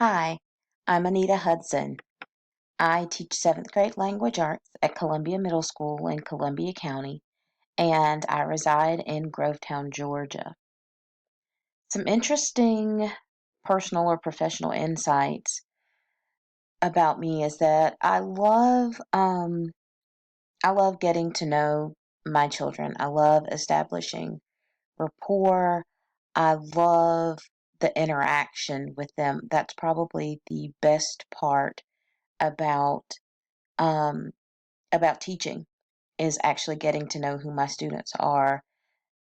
Hi, I'm Anita Hudson. I teach 7th grade language arts at Columbia Middle School in Columbia County, and I reside in Grovetown, Georgia. Some interesting personal or professional insights about me is that I love getting to know my children. I love establishing rapport. I love the interaction with them. That's probably the best part about um, about teaching is actually getting to know who my students are,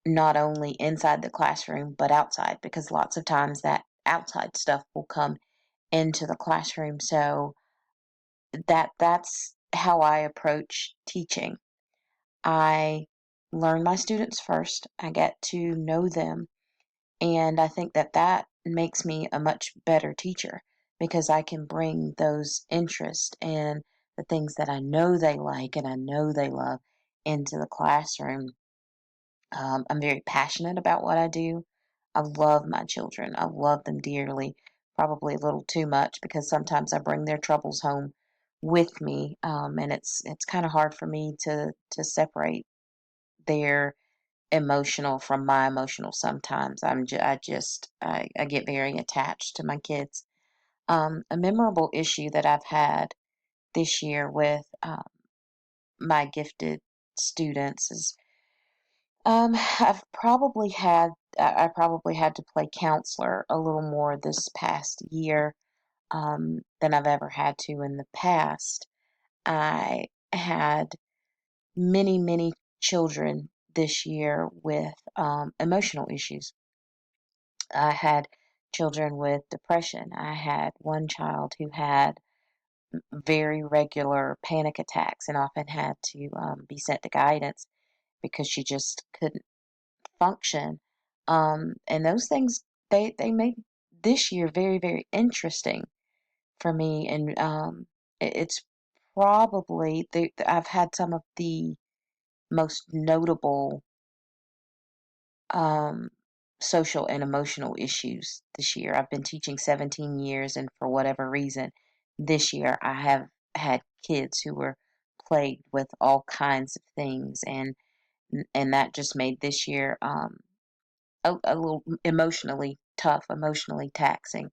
not only inside the classroom but outside, because lots of times that outside stuff will come into the classroom. So that's how I approach teaching. I learn my students first. I get to know them. And I think that makes me a much better teacher because I can bring those interests and the things that I know they like and I know they love into the classroom. I'm very passionate about what I do. I love my children. I love them dearly, probably a little too much because sometimes I bring their troubles home with me, and it's kind of hard for me to separate their emotional from my emotional sometimes. I get very attached to my kids. A memorable issue that I've had this year with my gifted students is I probably had to play counselor a little more this past year than I've ever had to in the past. I had many children this year with emotional issues. I had children with depression. I had one child who had very regular panic attacks and often had to be sent to guidance because she just couldn't function. And those things they made this year very interesting for me. And it's probably I've had some of the most notable um, social and emotional issues this year. I've been teaching 17 years, and for whatever reason, this year I have had kids who were plagued with all kinds of things, and that just made this year a little emotionally tough, emotionally taxing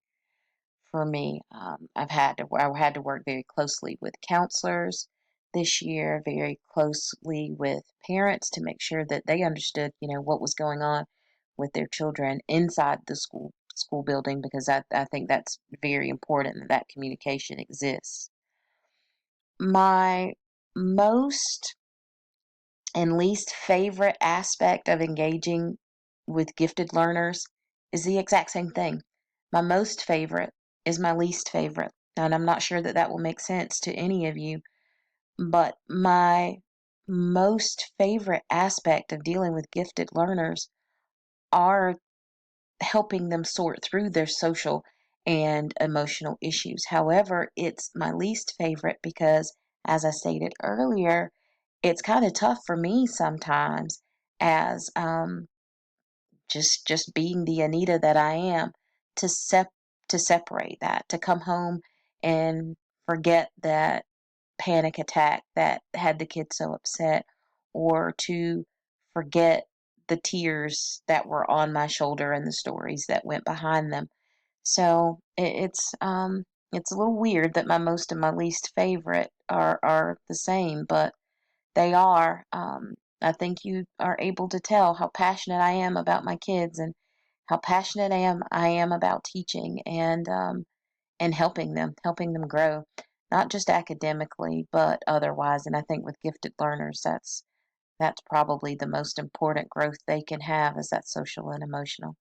for me. I had to work very closely with counselors this year, very closely with parents to make sure that they understood, what was going on with their children inside the school building because I think that's very important that that communication exists. My most and least favorite aspect of engaging with gifted learners is the exact same thing. My most favorite is my least favorite. And I'm not sure that that will make sense to any of you, but my most favorite aspect of dealing with gifted learners are helping them sort through their social and emotional issues. However, it's my least favorite because, as I stated earlier, it's kind of tough for me sometimes as just being the Anita that I am to to separate that, to come home and forget that panic attack that had the kids so upset, or to forget the tears that were on my shoulder and the stories that went behind them. So it's a little weird that my most and my least favorite are the same, but they are. I think you are able to tell how passionate I am about my kids and how passionate I am about teaching and helping them grow, not just academically but otherwise. And I think with gifted learners, that's probably the most important growth they can have is that social and emotional.